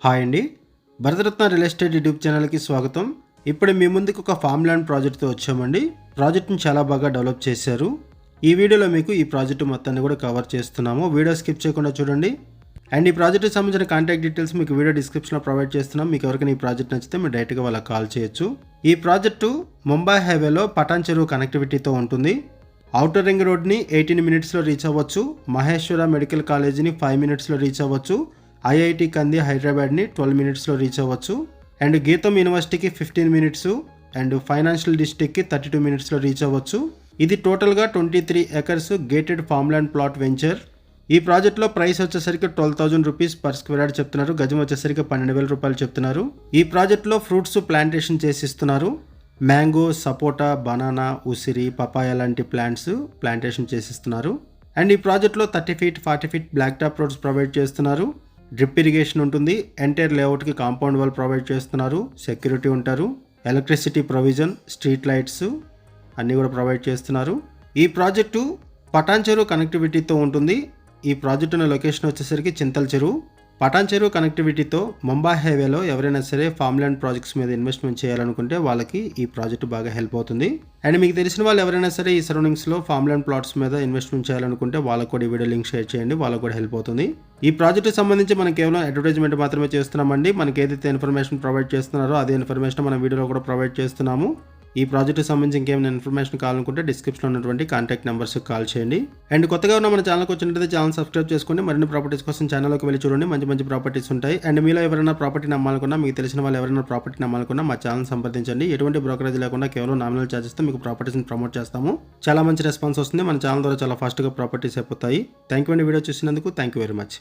Hi అండి, Bharat Ratna real estate YouTube ఛానల్కి స్వాగతం. ఇప్పుడు మీ ముందుకు ఒక ఫామ్ ల్యాండ్ ప్రాజెక్ట్తో వచ్చామండి. ప్రాజెక్ట్ని చాలా బాగా డెవలప్ చేశారు. ఈ వీడియోలో మీకు ఈ ప్రాజెక్టు మొత్తాన్ని కూడా కవర్ చేస్తున్నాము. వీడియో స్కిప్ చేయకుండా చూడండి. అండ్ ఈ ప్రాజెక్ట్కి సంబంధించిన కాంటాక్ట్ డీటెయిల్స్ మీకు వీడియో డిస్క్రిప్షన్లో ప్రొవైడ్ చేస్తున్నాం. మీకు ఎవరికైనా ఈ ప్రాజెక్ట్ నచ్చితే మీరు డైరెక్ట్గా వాళ్ళకి కాల్ చేయొచ్చు. ఈ ప్రాజెక్టు ముంబై హైవేలో పటాన్ చెరువు కనెక్టివిటీతో ఉంటుంది. ఔటర్ రింగ్ రోడ్ని 18 మినిట్స్లో రీచ్ అవ్వచ్చు. మహేశ్వర మెడికల్ కాలేజీని 5 మినిట్స్లో రీచ్ అవ్వచ్చు. ఐఐటి కంది హైదరాబాద్ని 12 మినిట్స్లో రీచ్ అవ్వచ్చు. అండ్ గీతం యూనివర్సిటీకి 15 మినిట్స్ అండ్ ఫైనాన్షియల్ డిస్ట్రిక్ట్కి 32 మినిట్స్లో రీచ్ అవ్వచ్చు. ఇది టోటల్గా 23 acres gated farm land plot venture. ఈ ప్రాజెక్ట్లో ప్రైస్ వచ్చేసరికి 12,000 రూపీస్ పర్ స్క్వేర్ యార్డ్ చెప్తున్నారు. గజం వచ్చేసరికి 12,000 రూపాయలు చెప్తున్నారు. ఈ ప్రాజెక్ట్లో ఫ్రూట్స్ ప్లాంటేషన్ చేసి ఇస్తున్నారు. మ్యాంగో, సపోటా, బనానా, ఉసిరి, పపాయ లాంటి ప్లాంట్స్ ప్లాంటేషన్ చేసిస్తున్నారు. అండ్ ఈ ప్రాజెక్ట్లో 30 feet 40 feet black top roads provide చేస్తున్నారు. డ్రిప్ ఇరిగేషన్ ఉంటుంది. ఎంటైర్ లేఅవుట్కి కాంపౌండ్ వాల్ ప్రొవైడ్ చేస్తున్నారు. సెక్యూరిటీ ఉంటారు. ఎలక్ట్రిసిటీ ప్రొవిజన్, స్ట్రీట్ లైట్స్ అన్నీ కూడా ప్రొవైడ్ చేస్తున్నారు. ఈ ప్రాజెక్టు పటాన్ చెరువు కనెక్టివిటీతో ఉంటుంది. ఈ ప్రాజెక్టు ఉన్న లొకేషన్ వచ్చేసరికి చింతల్ చెరువు. పటాన్ చెరువు కనెక్టివిటీతో ముంబై హైవేలో ఎవరైనా సరే ఫామ్ ల్యాండ్ ప్రాజెక్ట్స్ మీద ఇన్వెస్ట్మెంట్ చేయాలనుకుంటే వాళ్ళకి ఈ ప్రాజెక్టు బాగా హెల్ప్ అవుతుంది. అండ్ మీకు తెలిసిన వాళ్ళు ఎవరైనా సరే ఈ సరౌండింగ్స్లో ఫామ్ ల్యాండ్ ప్లాట్స్ మీద ఇన్వెస్ట్మెంట్ చేయాలనుకుంటే వాళ్ళకు కూడా ఈ వీడియో లింక్ షేర్ చేయండి. వాళ్ళకు కూడా హెల్ప్ అవుతుంది. ఈ ప్రాజెక్టుకి సంబంధించి మనం కేవలం అడ్వర్టైజ్మెంట్ మాత్రమే చేస్తున్నామండి. మనకి ఏదైతే ఇన్ఫర్మేషన్ ప్రొవైడ్ చేస్తున్నారో అదే ఇన్ఫర్మేషన్ మనం వీడియోలో కూడా ప్రొవైడ్ చేస్తున్నాము. ఈ ప్రాజెక్ట్కి సంబంధించి ఇంకేమైనా ఇన్ఫర్మేషన్ కావాలనుకుంటే డిస్క్రిప్షన్లో ఉన్నటువంటి కాంటాక్ట్ నెంబర్స్కి కాల్ చేయండి. అండ్ కొత్తగా ఉన్న మన ఛానల్కి వచ్చినట్లయితే ఛానల్ సబ్స్క్రైబ్ చేసుకోండి. మరిన్ని ప్రాపర్టీస్ కోసం ఛానల్లోకి వెళ్ళి చూడండి. మంచి మంచి ప్రాపర్టీస్ ఉంటాయి. అండ్ మీలో ఎవరైనా ప్రాపర్టీ నమ్మాలనుకున్నా, మీకు తెలిసిన వాళ్ళు ఎవరైనా ప్రాపర్టీ నమ్మాలనుకున్నా మా ఛానల్ సంప్రదించండి. ఎటువంటి బ్రోకరేజ్ లేకుండా కేవలం నామినల్ ఛార్జెస్తో మీకు ప్రాపర్టీస్ని ప్రమోట్ చేస్తాము. చాలా మంచి రెస్పాన్స్ వస్తుంది. మన ఛానల్ ద్వారా చాలా ఫాస్ట్గా ప్రాపర్టీస్ అయిపోతాయి. థ్యాంక్ యూ అండి వీడియో చూసినందుకు. Thank you very much.